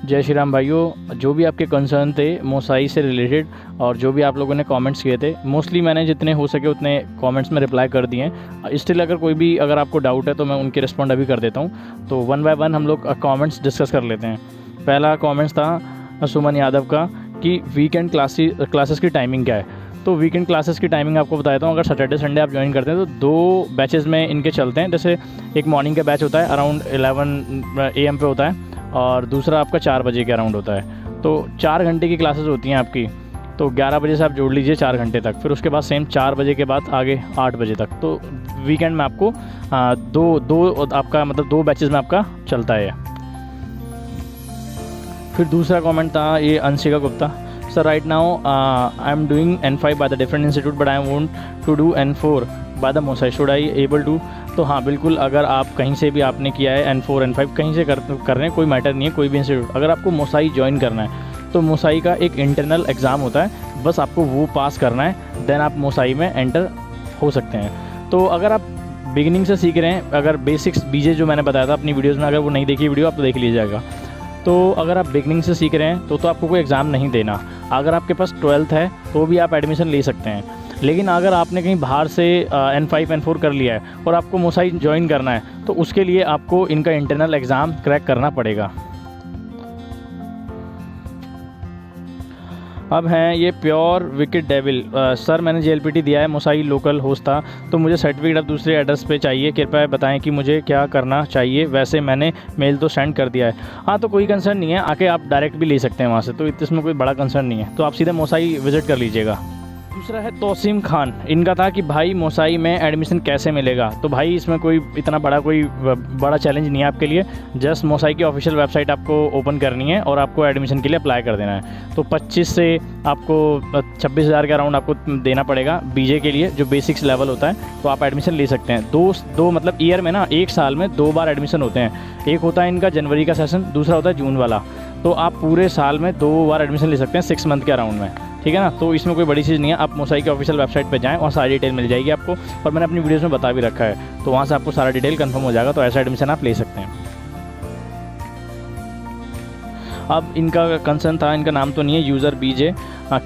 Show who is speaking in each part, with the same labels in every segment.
Speaker 1: जय श्री राम भाइयों। जो भी आपके कंसर्न थे मोसाई से रिलेटेड और जो भी आप लोगों ने कमेंट्स किए थे, मोस्टली मैंने जितने हो सके उतने कमेंट्स में रिप्लाई कर दिए हैं। स्टिल अगर आपको डाउट है तो मैं उनके रिस्पॉन्ड अभी कर देता हूँ। तो वन बाय वन हम लोग कमेंट्स डिस्कस कर लेते हैं। पहला कमेंट्स था सुमन यादव का कि वीकेंड क्लासेस की टाइमिंग क्या है। तो वीकेंड क्लासेस की टाइमिंग आपको बताता हूँ। अगर सैटरडे संडे आप ज्वाइन करते हैं तो 2 बैचेज़ में इनके चलते हैं। जैसे एक मॉर्निंग का बैच होता है अराउंड 11 AM पे होता है और दूसरा आपका 4 बजे के अराउंड होता है। तो 4 घंटे की क्लासेस होती हैं आपकी। तो 11 बजे से आप जोड़ लीजिए 4 घंटे तक, फिर उसके बाद सेम 4 बजे के बाद आगे 8 बजे तक। तो वीकेंड में आपको दो बैचेज़ में आपका चलता है। फिर दूसरा कमेंट था ये Anshika Gupta. Sir right now I am doing N5 by the different institute but I want to do N4 by the Mosai, should I able to. तो हाँ बिल्कुल, अगर आप कहीं से भी आपने किया है N4 N5 कहीं से कर रहे हैं, कोई मैटर नहीं है, कोई भी इंस्टीट्यूट। अगर आपको मोसाई ज्वाइन करना है तो मोसाई का एक इंटरनल एग्ज़ाम होता है, बस आपको वो पास करना है, देन आप मोसाई में एंटर हो सकते हैं। तो अगर आप बिगिनिंग से सीख रहे हैं, अगर बेसिक्स बीजे जो मैंने बताया था अपनी वीडियोज़ में, अगर वो नहीं देखी वीडियो आप तो देख लीजिएगा। तो अगर आप बिगनिंग से सीख रहे हैं तो आपको कोई एग्ज़ाम नहीं देना। अगर आपके पास 12th है तो भी आप एडमिशन ले सकते हैं। लेकिन अगर आपने कहीं बाहर से N5 N4 कर लिया है और आपको मोसाई ज्वाइन करना है तो उसके लिए आपको इनका इंटरनल एग्ज़ाम क्रैक करना पड़ेगा। अब हैं ये प्योर विकेट डेविल। सर मैंने JLPT दिया है, मोसाई लोकल होस्ट था, तो मुझे सर्टिफिकेट अब दूसरे एड्रेस पे चाहिए, कृपया बताएं कि मुझे क्या करना चाहिए। वैसे मैंने मेल तो सेंड कर दिया है। हाँ तो कोई कंसर्न नहीं है, आके आप डायरेक्ट भी ले सकते हैं वहाँ से, तो इसमें कोई बड़ा कंसर्न नहीं है। तो आप सीधे मोसाई विज़िट कर लीजिएगा। दूसरा है तौसीम खान। इनका था कि भाई मोसाई में एडमिशन कैसे मिलेगा। तो भाई इसमें कोई इतना बड़ा चैलेंज नहीं है आपके लिए। जस्ट मोसाई की ऑफिशियल वेबसाइट आपको ओपन करनी है और आपको एडमिशन के लिए अप्लाई कर देना है। तो 25 से आपको 26,000 के अराउंड आपको देना पड़ेगा बीजे के लिए, जो बेसिक्स लेवल होता है। तो आप एडमिशन ले सकते हैं। दो मतलब ईयर में ना, एक साल में 2 बार एडमिशन होते हैं। एक होता है इनका जनवरी का सेशन, दूसरा होता है जून वाला। तो आप पूरे साल में 2 बार एडमिशन ले सकते हैं 6 मंथ के अराउंड में, ठीक है ना। तो इसमें कोई बड़ी चीज़ नहीं है। आप मोसाई की ऑफिशियल वेबसाइट पे जाएं, वहाँ सारी डिटेल मिल जाएगी आपको, और मैंने अपनी वीडियोस में बता भी रखा है। तो वहाँ से आपको सारा डिटेल कंफर्म हो जाएगा। तो ऐसा एडमिशन आप ले सकते हैं। अब इनका कंसर्न था, इनका नाम तो नहीं है, user BJ,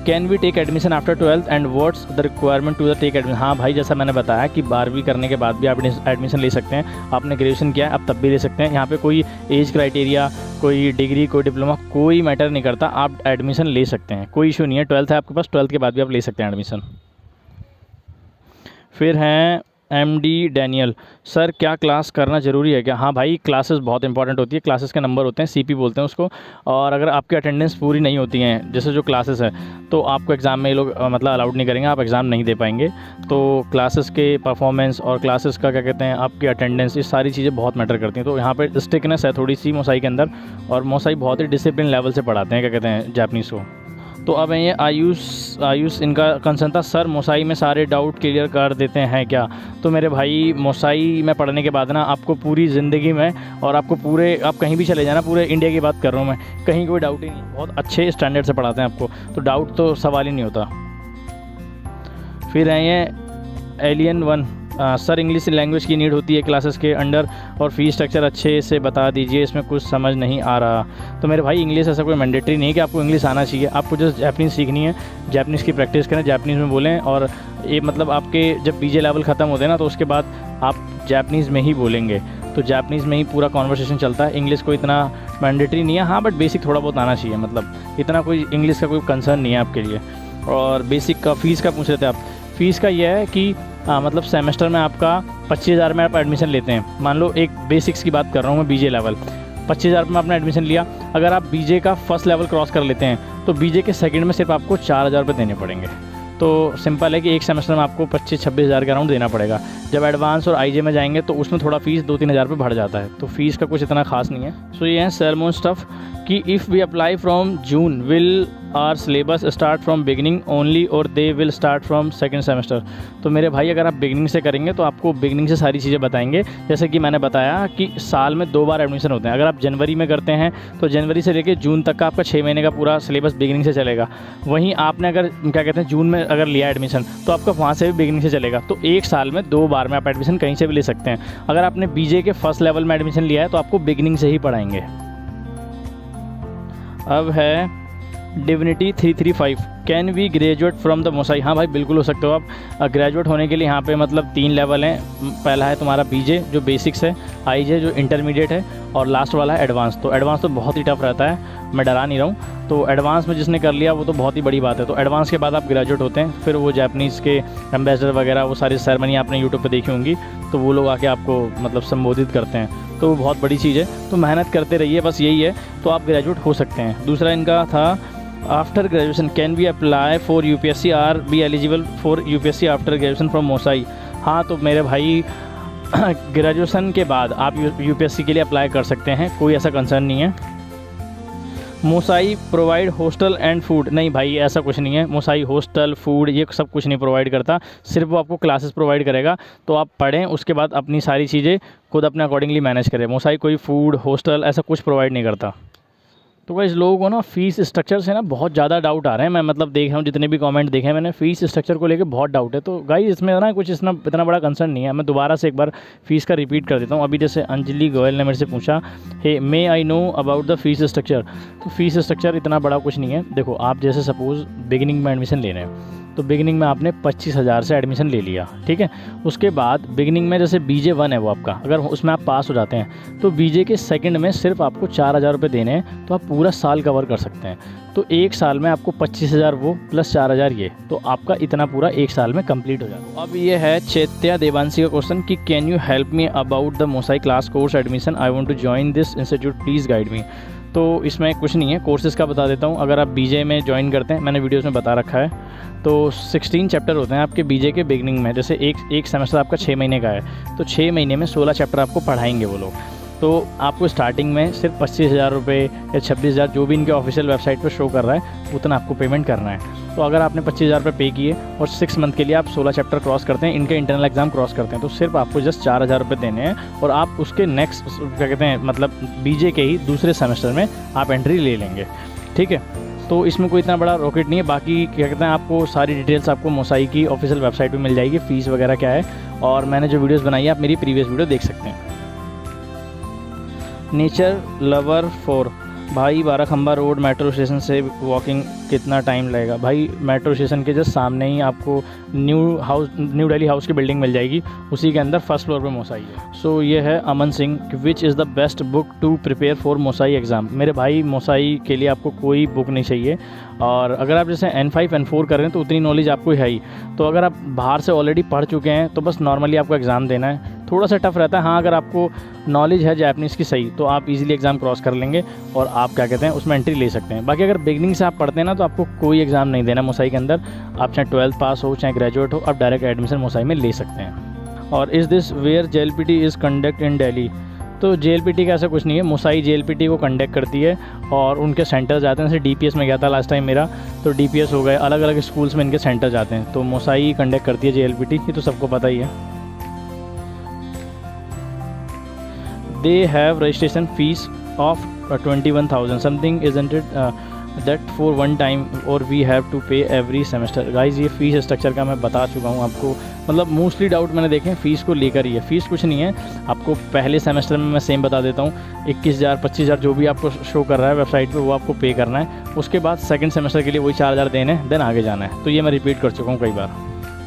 Speaker 1: can we take admission after 12th and what's the requirement to the take admission. हाँ भाई, जैसा मैंने बताया कि 12वीं करने के बाद भी आप एडमिशन ले सकते हैं। आपने ग्रेजुएशन किया है आप तब भी ले सकते हैं। यहाँ पे कोई एज क्राइटेरिया, कोई डिग्री, कोई डिप्लोमा, कोई मैटर नहीं करता, आप एडमिशन ले सकते हैं, कोई इशू नहीं है। 12th है आपके पास, 12th के बाद भी आप ले सकते हैं एडमिशन। फिर हैं MD डैनियल। सर क्या क्लास करना ज़रूरी है क्या। हाँ भाई, क्लासेस बहुत इंपॉर्टेंट होती है। क्लासेस के नंबर होते हैं, CP बोलते हैं उसको। और अगर आपकी अटेंडेंस पूरी नहीं होती हैं, जैसे जो क्लासेस है, तो आपको एग्ज़ाम में ये लोग मतलब अलाउड नहीं करेंगे, आप एग्ज़ाम नहीं दे पाएंगे। तो क्लासेस के परफॉर्मेंस और क्लासेस का क्या कहते हैं आपकी अटेंडेंस, ये सारी चीज़ें बहुत मैटर करती हैं। तो यहाँ पर स्ट्रिक्टनेस है थोड़ी सी मोसाई के अंदर, और मोसाई बहुत ही डिसिप्लिन लेवल से पढ़ाते हैं क्या कहते हैं जापनीज़ को। तो अब ये आयुष इनका कंसर्न था, सर मोसाई में सारे डाउट क्लियर कर देते हैं क्या। तो मेरे भाई, मोसाई में पढ़ने के बाद ना आपको पूरी ज़िंदगी में, और आपको आप कहीं भी चले जाना, पूरे इंडिया की बात कर रहा हूँ मैं, कहीं कोई डाउट ही नहीं। बहुत अच्छे स्टैंडर्ड से पढ़ाते हैं आपको, तो डाउट तो सवाल ही नहीं होता। फिर हैं ये एलियन 1। सर इंग्लिश लैंग्वेज की नीड होती है क्लासेस के अंडर, और फीस स्ट्रक्चर अच्छे से बता दीजिए, इसमें कुछ समझ नहीं आ रहा। तो मेरे भाई, इंग्लिश ऐसा कोई मैंडेटरी नहीं है कि आपको इंग्लिश आना चाहिए। आपको जस्ट जापनीज़ सीखनी है, जापनीज़ की प्रैक्टिस करें, जापनीज़ में बोलें। और ये मतलब आपके जब BJ लेवल ख़त्म होते हैं ना, तो उसके बाद आप जापनीज़ में ही बोलेंगे। तो जापनीज़ में ही पूरा कॉन्वर्सेशन चलता है। इंग्लिश को इतना मैंडेटरी नहीं है, हाँ बट बेसिक थोड़ा बहुत आना चाहिए। मतलब इतना कोई इंग्लिश का कोई कंसर्न नहीं है आपके लिए। और बेसिक का फ़ीस का पूछ रहे थे आप। फ़ीस का यह है कि मतलब सेमेस्टर में आपका 25,000 में आप एडमिशन लेते हैं। मान लो एक बेसिक्स की बात कर रहा हूँ मैं, BJ लेवल 25,000 में आपने एडमिशन लिया। अगर आप BJ का फर्स्ट लेवल क्रॉस कर लेते हैं तो BJ के सेकंड में सिर्फ आपको 4,000 रुपये देने पड़ेंगे। तो सिंपल है कि एक सेमेस्टर में आपको 25-26,000 के अराउंड देना पड़ेगा। जब एडवांस और IJ में जाएंगे तो उसमें थोड़ा फीस 2-3 हज़ार रुपये बढ़ जाता है। तो फीस का कुछ इतना खास नहीं है। सो ये है सेरेमोनी स्टफ़ कि if we apply from June will our syllabus start from beginning only और they will start from second semester. तो मेरे भाई, अगर आप बिगिनिंग से करेंगे तो आपको बिगिनिंग से सारी चीज़ें बताएंगे। जैसे कि मैंने बताया कि साल में 2 बार एडमिशन होते हैं। अगर आप जनवरी में करते हैं तो जनवरी से लेकर जून तक का आपका 6 महीने का पूरा सिलेबस बिगिनिंग से चलेगा। वहीं आपने अगर क्या कहते हैं जून में अगर लिया एडमिशन, तो आपका वहाँ से भी बिगिनिंग से चलेगा। तो एक साल में 2 बार में आप एडमिशन कहीं से भी ले सकते हैं। अगर आपने BJ के फर्स्ट लेवल में एडमिशन लिया है तो आपको बिगिनिंग से ही पढ़ाएंगे। अब है divinity 335, can we graduate from the Mosai. हाँ भाई बिल्कुल हो सकते हो आप। ग्रेजुएट होने के लिए यहाँ पे मतलब 3 लेवल हैं। पहला है तुम्हारा बीजे जो बेसिक्स है, आईजे जो इंटरमीडिएट है, और लास्ट वाला है एडवांस। तो एडवांस तो बहुत ही टफ रहता है, मैं डरा नहीं रहा हूँ। तो एडवांस में जिसने कर लिया वो तो बहुत ही बड़ी बात है। तो एडवांस के बाद आप ग्रेजुएट होते हैं, फिर वो जापानीज़ के एम्बेसडर वगैरह वो सारी सेरेमनी आपने यूट्यूब पर देखी होंगी, तो वो लोग आके आपको मतलब संबोधित करते हैं। तो वो बहुत बड़ी चीज़ है। तो मेहनत करते रहिए, बस यही है, तो आप ग्रेजुएट हो सकते हैं। दूसरा इनका था after graduation can be apply for UPSC or be eligible for UPSC after graduation from Mosai. हाँ तो मेरे भाई ग्रेजुएशन के बाद आप यूपीएससी के लिए अप्लाई कर सकते हैं, कोई ऐसा कंसर्न नहीं है। मोसाई प्रोवाइड हॉस्टल एंड फूड, नहीं भाई ऐसा कुछ नहीं है। मोसाई हॉस्टल फूड ये सब कुछ नहीं प्रोवाइड करता, सिर्फ वो आपको क्लासेस प्रोवाइड करेगा। तो आप पढ़ें, उसके बाद अपनी सारी चीज़ें खुद अपने अकॉर्डिंगली मैनेज करें। मोसाई कोई फूड हॉस्टल ऐसा कुछ प्रोवाइड नहीं करता। तो गाइस लोगों को ना फ़ीस स्ट्रक्चर से ना बहुत ज़्यादा डाउट आ रहे हैं। मैं मतलब देख रहा हूँ जितने भी कमेंट देखे हैं मैंने, फ़ीस स्ट्रक्चर को लेकर बहुत डाउट है। तो गाइस इसमें ना कुछ इतना बड़ा कंसर्न नहीं है। मैं दोबारा से एक बार फ़ीस का रिपीट कर देता हूँ। अभी जैसे अंजलि गोयल ने मेरे से पूछा hey may I know about the fees structure. तो फ़ीस स्ट्रक्चर इतना बड़ा कुछ नहीं है। देखो आप जैसे सपोज़ बिगिनिंग में एडमिशन ले रहे हैं, तो बिगिनिंग में आपने 25,000 से एडमिशन ले लिया, ठीक है। उसके बाद बिगिनिंग में जैसे बीजे 1 है वो आपका, अगर उसमें आप पास हो जाते हैं तो बीजे के सेकंड में सिर्फ आपको 4,000 रुपये देने हैं, तो आप पूरा साल कवर कर सकते हैं। तो एक साल में आपको 25,000 वो प्लस 4,000 ये, तो आपका इतना पूरा एक साल में कंप्लीट हो जाएगा। अब ये है चैत्या देवांशी का क्वेश्चन कि can you help me about the Mosai class course admission, I want to join this institute, please guide me. तो इसमें कुछ नहीं है, कोर्सेज़ का बता देता हूँ। अगर आप बीजे में ज्वाइन करते हैं, मैंने वीडियोस में बता रखा है, तो 16 चैप्टर होते हैं आपके बीजे के बिगनिंग में। जैसे एक सेमेस्टर आपका 6 महीने का है, तो 6 महीने में 16 चैप्टर आपको पढ़ाएंगे वो लोग। तो आपको स्टार्टिंग में सिर्फ 25,000 रुपये या 26,000 जो भी इनके ऑफिशियल वेबसाइट पर शो कर रहा है उतना आपको पेमेंट करना है। तो अगर आपने 25,000 रुपये पे किए और 6 मंथ के लिए आप 16 चैप्टर क्रॉस करते हैं, इनके इंटरनल एग्जाम क्रॉस करते हैं, तो सिर्फ आपको जस्ट 4,000 रुपये देने हैं और आप उसके नेक्स्ट क्या कहते हैं मतलब बीजे के ही दूसरे सेमेस्टर में आप एंट्री ले लेंगे, ठीक है। तो इसमें कोई इतना बड़ा रॉकेट नहीं है। बाकी क्या कहते हैं आपको सारी डिटेल्स आपको मोसाई की ऑफिशियल वेबसाइट पे मिल जाएगी, फ़ीस वगैरह क्या है, और मैंने जो वीडियोस बनाई है आप मेरी प्रीवियस वीडियो देख सकते हैं। नेचर लवर 4 भाई, बाराखंबा रोड मेट्रो स्टेशन से वॉकिंग कितना टाइम लगेगा? भाई मेट्रो स्टेशन के जस्ट सामने ही आपको न्यू दिल्ली हाउस की बिल्डिंग मिल जाएगी, उसी के अंदर फर्स्ट फ्लोर पे मोसाई है। सो ये है Aman Singh, which is the best book to prepare for Mosai exam. मेरे भाई मोसाई के लिए आपको कोई बुक नहीं चाहिए, और अगर आप जैसे N5 N4 कर रहे हैं तो उतनी नॉलेज आपको है ही। तो अगर आप बाहर से ऑलरेडी पढ़ चुके हैं तो बस नॉर्मली आपको एग्ज़ाम देना है, थोड़ा सा टफ रहता है। हाँ अगर आपको नॉलेज है जापानीज़ की सही, तो आप इजीली एग्ज़ाम क्रॉस कर लेंगे और आप क्या कहते हैं उसमें एंट्री ले सकते हैं। बाकी अगर बिगनिंग से आप पढ़ते हैं ना, तो आपको कोई एग्ज़ाम नहीं देना मोसाई के अंदर। आप चाहे 12th पास हो चाहे ग्रेजुएट हो, आप डायरेक्ट एडमिशन मोसाई में ले सकते हैं। और is this where JLPT is conduct in Delhi? तो JLPT का ऐसा कुछ नहीं है, मोसाई JLPT को कंडक्ट करती है और उनके सेंटर जाते हैं। जैसे DPS में गया था लास्ट टाइम मेरा, तो DPS हो गए, अलग अलग स्कूल्स में इनके सेंटर जाते हैं। तो मोसाई कंडक्ट करती है JLPT, ये तो सबको पता ही है। They have registration fees of 21,000 something isn't it that for one time और वी हैव टू पे एवरी सेमेस्टर? गाइज ये फ़ीस स्ट्रक्चर का मैं बता चुका हूँ आपको। मतलब मोस्टली डाउट मैंने देखे फ़ीस को लेकर ही है। फ़ीस कुछ नहीं है, आपको पहले सेमेस्टर में मैं सेम बता देता हूँ, 21,000 25,000 जो भी आपको शो कर रहा है वेबसाइट पे वो आपको पे करना है। उसके बाद सेकंड सेमेस्टर के लिए वही 4,000 देने हैं, देन आगे जाना है। तो ये मैं रिपीट कर चुका हूँ कई बार।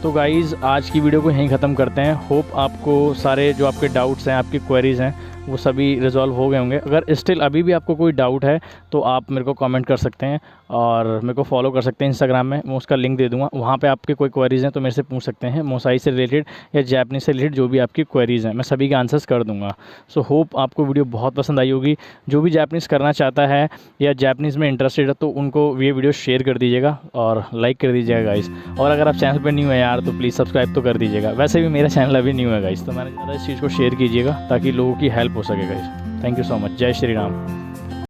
Speaker 1: तो गाइज़ आज की वीडियो को यहीं ख़त्म करते हैं। होप आपको सारे जो आपके डाउट्स हैं, आपकी क्वेरीज़ हैं, वो सभी रिजॉल्व हो गए होंगे। अगर स्टिल अभी भी आपको कोई डाउट है तो आप मेरे को कमेंट कर सकते हैं और मेरे को फॉलो कर सकते हैं इंस्टाग्राम में, मैं उसका लिंक दे दूंगा। वहाँ पे आपके कोई क्वेरीज़ हैं तो मेरे से पूछ सकते हैं, मोसाई से रिलेटेड या जापानीज़ से रिलेटेड जो भी आपकी क्वेरीज़ हैं, मैं सभी के आंसर्स कर दूंगा। सो होप आपको वीडियो बहुत पसंद आई होगी। जो भी जापानीज़ करना चाहता है या जापानीज़ में इंटरेस्टेड है तो उनको ये वीडियो शेयर कर दीजिएगा और लाइक कर दीजिएगा गाइस। और अगर आप चैनल पर न्यू है यार तो प्लीज़ सब्सक्राइब तो कर दीजिएगा। वैसे भी मेरा चैनल अभी न्यू है गाइस, तो मैंने ज़्यादा इस चीज़ को शेयर कीजिएगा ताकि लोगों की हेल्प हो सके guys. Thank you so much. जय श्री राम।